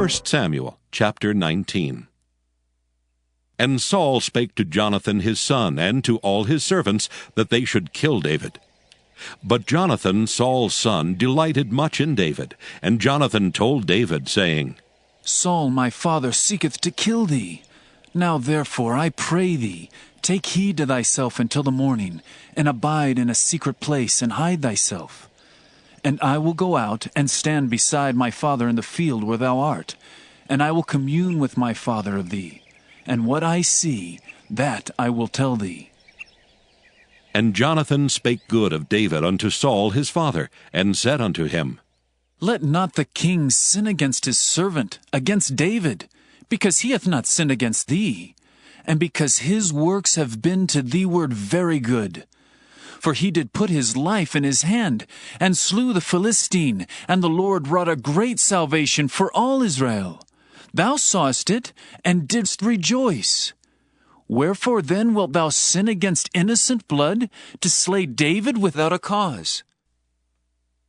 1 Samuel chapter 19. And Saul spake to Jonathan his son, and to all his servants, that they should kill David. But Jonathan, Saul's son, delighted much in David. And Jonathan told David, saying, Saul my father seeketh to kill thee. Now therefore I pray thee, take heed to thyself until the morning, and abide in a secret place, and hide thyself. And I will go out, and stand beside my father in the field where thou art, and I will commune with my father of thee. And what I see, that I will tell thee. And Jonathan spake good of David unto Saul his father, and said unto him, Let not the king sin against his servant, against David, because he hath not sinned against thee, and because his works have been to thee ward very good. For he did put his life in his hand, and slew the Philistine, and the Lord wrought a great salvation for all Israel. Thou sawest it, and didst rejoice. Wherefore then wilt thou sin against innocent blood, to slay David without a cause?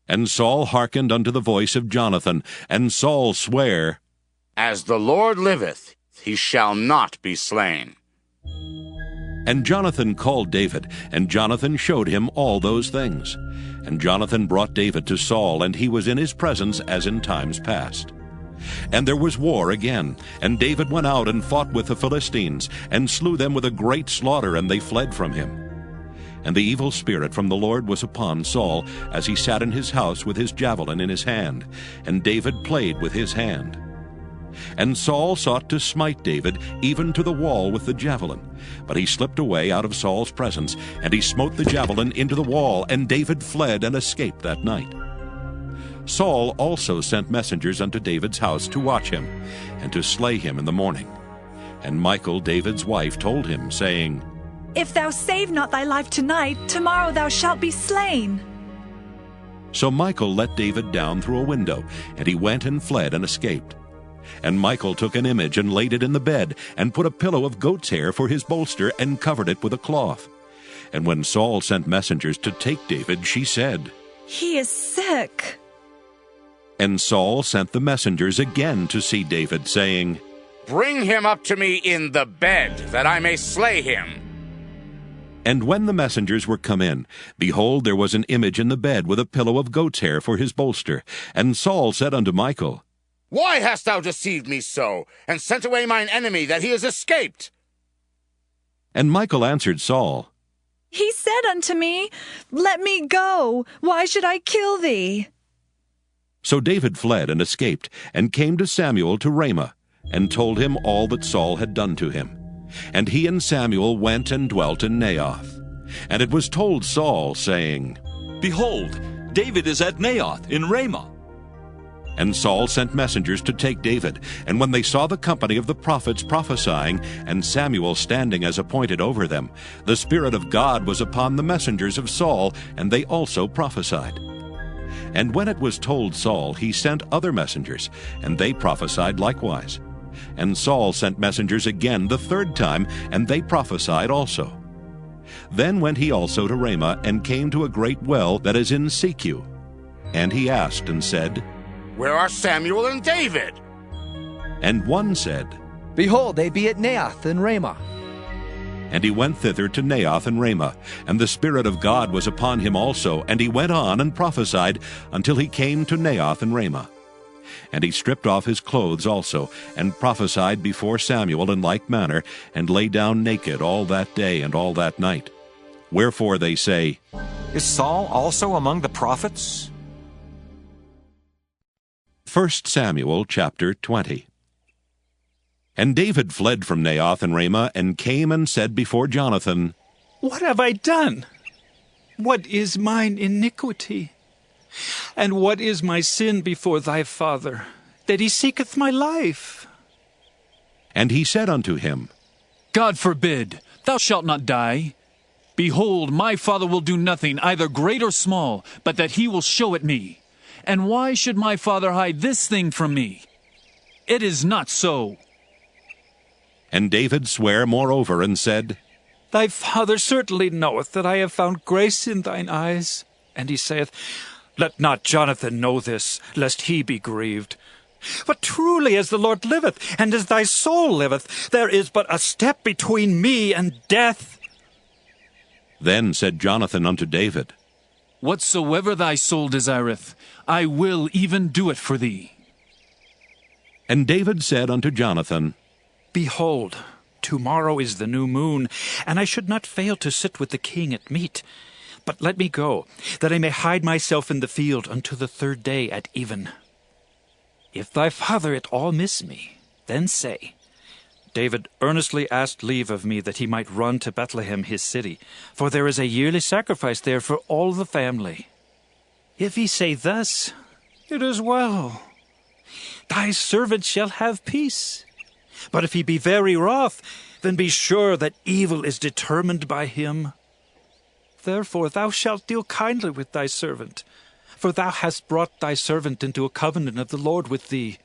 And Saul hearkened unto the voice of Jonathan, and Saul sware, As the Lord liveth, he shall not be slain. And Jonathan called David, and Jonathan showed him all those things. And Jonathan brought David to Saul, and he was in his presence as in times past. And there was war again, and David went out and fought with the Philistines, and slew them with a great slaughter, and they fled from him. And the evil spirit from the Lord was upon Saul, as he sat in his house with his javelin in his hand, and David played with his hand. And Saul sought to smite David even to the wall with the javelin. But he slipped away out of Saul's presence, and he smote the javelin into the wall, and David fled and escaped that night. Saul also sent messengers unto David's house to watch him, and to slay him in the morning. And Michal, David's wife, told him, saying, If thou save not thy life tonight, tomorrow thou shalt be slain. So Michal let David down through a window, and he went and fled and escaped. And Michal took an image and laid it in the bed, and put a pillow of goat's hair for his bolster, and covered it with a cloth. And when Saul sent messengers to take David, she said, He is sick. And Saul sent the messengers again to see David, saying, Bring him up to me in the bed, that I may slay him. And when the messengers were come in, behold, there was an image in the bed with a pillow of goat's hair for his bolster. And Saul said unto Michal, Why hast thou deceived me so, and sent away mine enemy, that he is escaped? And Michal answered Saul, He said unto me, Let me go. Why should I kill thee? So David fled and escaped, and came to Samuel to Ramah, and told him all that Saul had done to him. And he and Samuel went and dwelt in Naioth. And it was told Saul, saying, Behold, David is at Naioth in Ramah. And Saul sent messengers to take David. And when they saw the company of the prophets prophesying, and Samuel standing as appointed over them, the Spirit of God was upon the messengers of Saul, and they also prophesied. And when it was told Saul, he sent other messengers, and they prophesied likewise. And Saul sent messengers again the third time, and they prophesied also. Then went he also to Ramah, and came to a great well that is in Secu. And he asked and said, Where are Samuel and David? And one said, Behold, they be at Naioth in Ramah. And he went thither to Naioth and Ramah, and the Spirit of God was upon him also, and he went on and prophesied until he came to Naioth and Ramah. And he stripped off his clothes also, and prophesied before Samuel in like manner, and lay down naked all that day and all that night. Wherefore they say, Is Saul also among the prophets? 1 Samuel chapter 20. And David fled from Naioth and Ramah, and came and said before Jonathan, What have I done? What is mine iniquity? And what is my sin before thy father, that he seeketh my life? And he said unto him, God forbid, thou shalt not die. Behold, my father will do nothing, either great or small, but that he will show it me. And why should my father hide this thing from me? It is not so. And David sware moreover, and said, Thy father certainly knoweth that I have found grace in thine eyes. And he saith, Let not Jonathan know this, lest he be grieved. But truly as the Lord liveth, and as thy soul liveth, there is but a step between me and death. Then said Jonathan unto David, Whatsoever thy soul desireth, I will even do it for thee. And David said unto Jonathan, Behold, tomorrow is the new moon, and I should not fail to sit with the king at meat. But let me go, that I may hide myself in the field unto the 3rd day at even. If thy father at all miss me, then say, David earnestly asked leave of me that he might run to Bethlehem his city, for there is a yearly sacrifice there for all the family. If he say thus, it is well. Thy servant shall have peace. But if he be very wroth, then be sure that evil is determined by him. Therefore thou shalt deal kindly with thy servant, for thou hast brought thy servant into a covenant of the Lord with thee.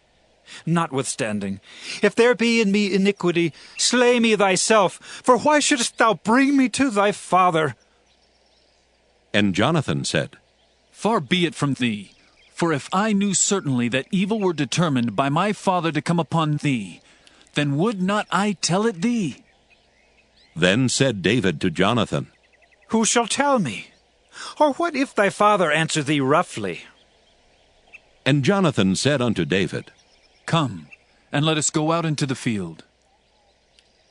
Notwithstanding, if there be in me iniquity, slay me thyself, for why shouldest thou bring me to thy father? And Jonathan said, Far be it from thee, for if I knew certainly that evil were determined by my father to come upon thee, then would not I tell it thee? Then said David to Jonathan, Who shall tell me? Or what if thy father answer thee roughly? And Jonathan said unto David, Come, and let us go out into the field.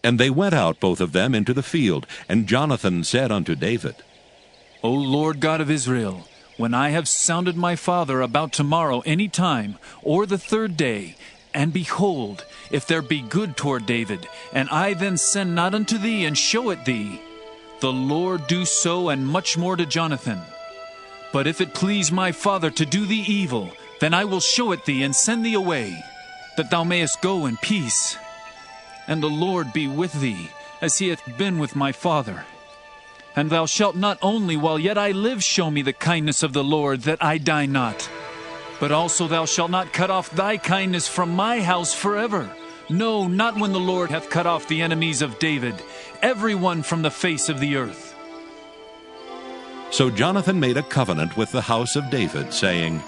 And they went out both of them into the field. And Jonathan said unto David, O Lord God of Israel, when I have sounded my father about tomorrow any time, or the 3rd day, and behold, if there be good toward David, and I then send not unto thee and show it thee, the Lord do so and much more to Jonathan. But if it please my father to do thee evil, then I will show it thee and send thee away, that thou mayest go in peace. And the Lord be with thee, as he hath been with my father. And thou shalt not only while yet I live show me the kindness of the Lord, that I die not, but also thou shalt not cut off thy kindness from my house forever. No, not when the Lord hath cut off the enemies of David, every one from the face of the earth. So Jonathan made a covenant with the house of David, saying,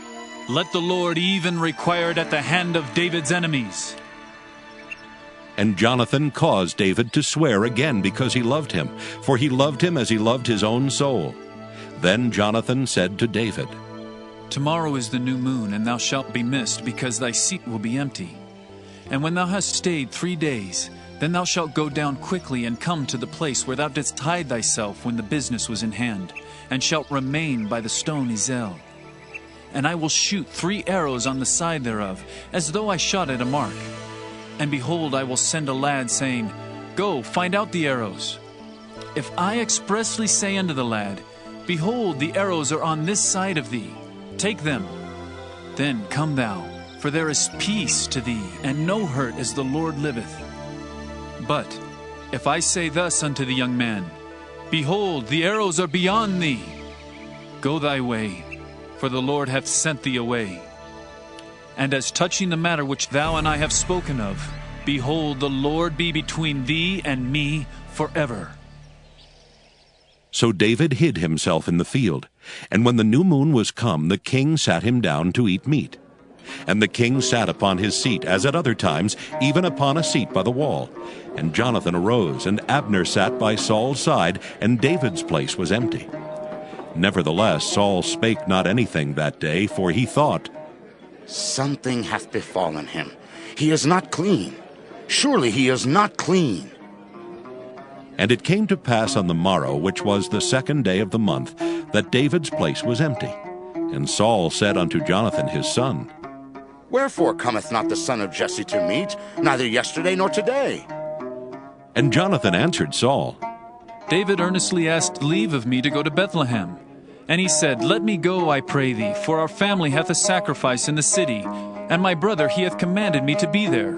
Let the Lord even require it at the hand of David's enemies. And Jonathan caused David to swear again because he loved him, for he loved him as he loved his own soul. Then Jonathan said to David, Tomorrow is the new moon, and thou shalt be missed, because thy seat will be empty. And when thou hast stayed 3 days, then thou shalt go down quickly and come to the place where thou didst hide thyself when the business was in hand, and shalt remain by the stone Ezel. And I will shoot 3 arrows on the side thereof, as though I shot at a mark. And behold, I will send a lad, saying, Go, find out the arrows. If I expressly say unto the lad, Behold, the arrows are on this side of thee, take them. Then come thou, for there is peace to thee, and no hurt, as the Lord liveth. But if I say thus unto the young man, Behold, the arrows are beyond thee, go thy way, for the Lord hath sent thee away. And as touching the matter which thou and I have spoken of, behold, the Lord be between thee and me forever. So David hid himself in the field. And when the new moon was come, the king sat him down to eat meat. And the king sat upon his seat, as at other times, even upon a seat by the wall. And Jonathan arose, and Abner sat by Saul's side, and David's place was empty. Nevertheless Saul spake not anything that day, for he thought, Something hath befallen him. He is not clean. Surely he is not clean. And it came to pass on the morrow, which was the 2nd day of the month, that David's place was empty. And Saul said unto Jonathan his son, Wherefore cometh not the son of Jesse to meat, neither yesterday nor today? And Jonathan answered Saul, David earnestly asked leave of me to go to Bethlehem. And he said, Let me go, I pray thee, for our family hath a sacrifice in the city, and my brother he hath commanded me to be there.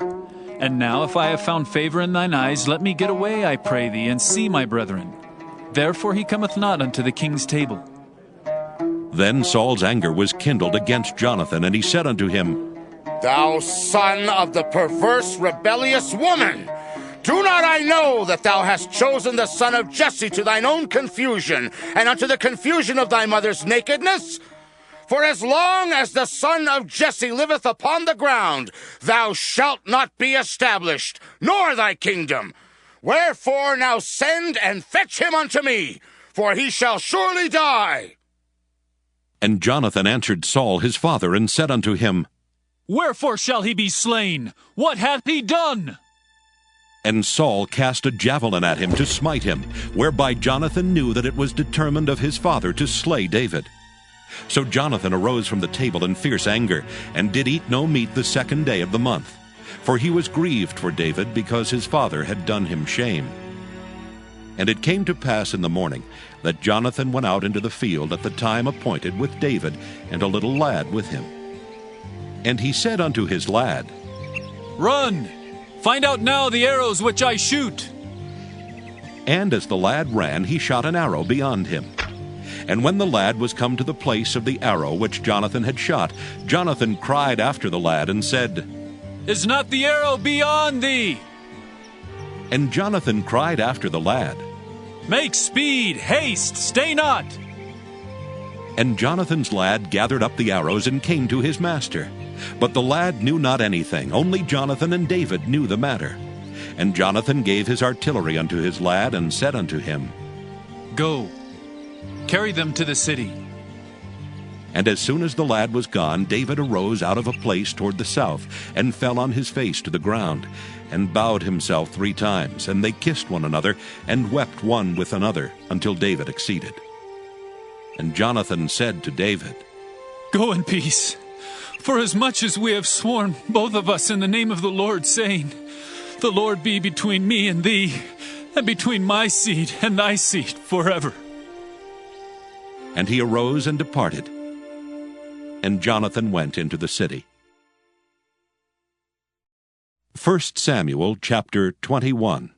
And now if I have found favor in thine eyes, let me get away, I pray thee, and see my brethren. Therefore he cometh not unto the king's table. Then Saul's anger was kindled against Jonathan, and he said unto him, Thou son of the perverse, rebellious woman! Do not I know that thou hast chosen the son of Jesse to thine own confusion, and unto the confusion of thy mother's nakedness? For as long as the son of Jesse liveth upon the ground, thou shalt not be established, nor thy kingdom. Wherefore now send and fetch him unto me, for he shall surely die. And Jonathan answered Saul his father, and said unto him, Wherefore shall he be slain? What hath he done? And Saul cast a javelin at him to smite him, whereby Jonathan knew that it was determined of his father to slay David. So Jonathan arose from the table in fierce anger, and did eat no meat the 2nd day of the month. For he was grieved for David, because his father had done him shame. And it came to pass in the morning that Jonathan went out into the field at the time appointed with David, and a little lad with him. And he said unto his lad, Run! Find out now the arrows which I shoot. And as the lad ran, he shot an arrow beyond him. And when the lad was come to the place of the arrow which Jonathan had shot, Jonathan cried after the lad, and said, Is not the arrow beyond thee? And Jonathan cried after the lad, Make speed, haste, stay not. And Jonathan's lad gathered up the arrows and came to his master. But the lad knew not anything, only Jonathan and David knew the matter. And Jonathan gave his artillery unto his lad, and said unto him, Go, carry them to the city. And as soon as the lad was gone, David arose out of a place toward the south, and fell on his face to the ground, and bowed himself 3 times. And they kissed one another, and wept one with another, until David exceeded. And Jonathan said to David, Go in peace. For as much as we have sworn, both of us, in the name of the Lord, saying, The Lord be between me and thee, and between my seed and thy seed forever. And he arose and departed. And Jonathan went into the city. 1 Samuel chapter 21.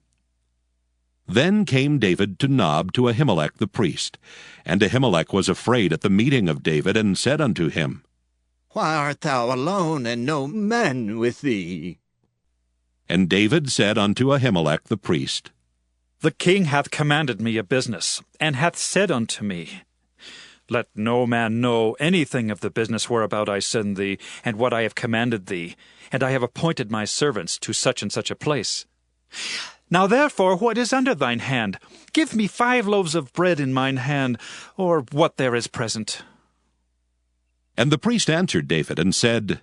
Then came David to Nob to Ahimelech the priest. And Ahimelech was afraid at the meeting of David, and said unto him, Why art thou alone, and no men with thee? And David said unto Ahimelech the priest, The king hath commanded me a business, and hath said unto me, Let no man know anything of the business whereabout I send thee, and what I have commanded thee, and I have appointed my servants to such and such a place. Now therefore, what is under thine hand? Give me 5 loaves of bread in mine hand, or what there is present. And the priest answered David, and said,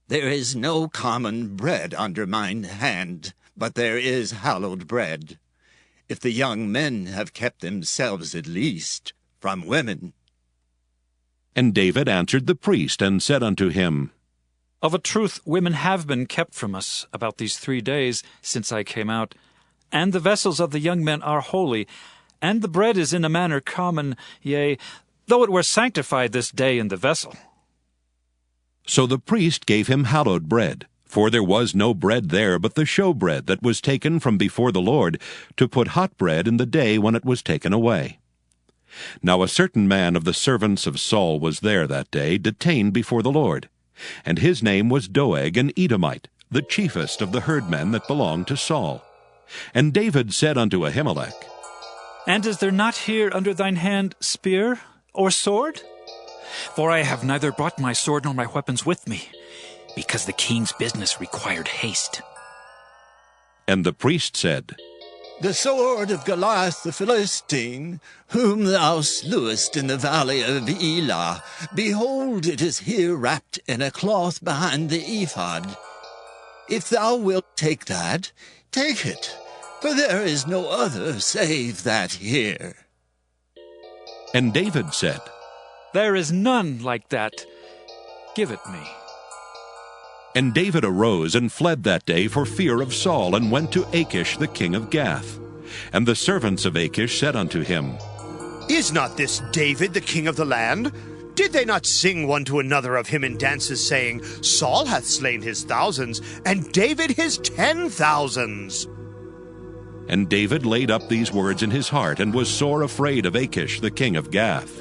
There is no common bread under mine hand, but there is hallowed bread, if the young men have kept themselves at least from women. And David answered the priest, and said unto him, Of a truth women have been kept from us about these 3 days since I came out, and the vessels of the young men are holy, and the bread is in a manner common, yea, though it were sanctified this day in the vessel. So the priest gave him hallowed bread, for there was no bread there but the showbread that was taken from before the Lord, to put hot bread in the day when it was taken away. Now a certain man of the servants of Saul was there that day, detained before the Lord. And his name was Doeg an Edomite, the chiefest of the herdmen that belonged to Saul. And David said unto Ahimelech, And is there not here under thine hand spear or sword? For I have neither brought my sword nor my weapons with me, because the king's business required haste. And the priest said, The sword of Goliath the Philistine, whom thou slewest in the valley of Elah, behold, it is here wrapped in a cloth behind the ephod. If thou wilt take that, take it, for there is no other save that here. And David said, There is none like that. Give it me. And David arose and fled that day for fear of Saul, and went to Achish the king of Gath. And the servants of Achish said unto him, Is not this David the king of the land? Did they not sing one to another of him in dances, saying, Saul hath slain his thousands, and David his 10,000s? And David laid up these words in his heart, and was sore afraid of Achish the king of Gath.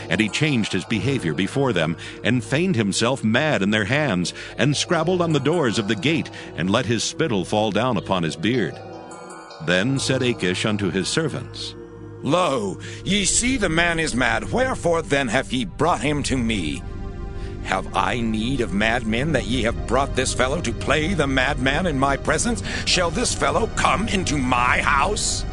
And he changed his behavior before them, and feigned himself mad in their hands, and scrabbled on the doors of the gate, and let his spittle fall down upon his beard. Then said Achish unto his servants, Lo, ye see the man is mad, wherefore then have ye brought him to me? Have I need of madmen that ye have brought this fellow to play the madman in my presence? Shall this fellow come into my house?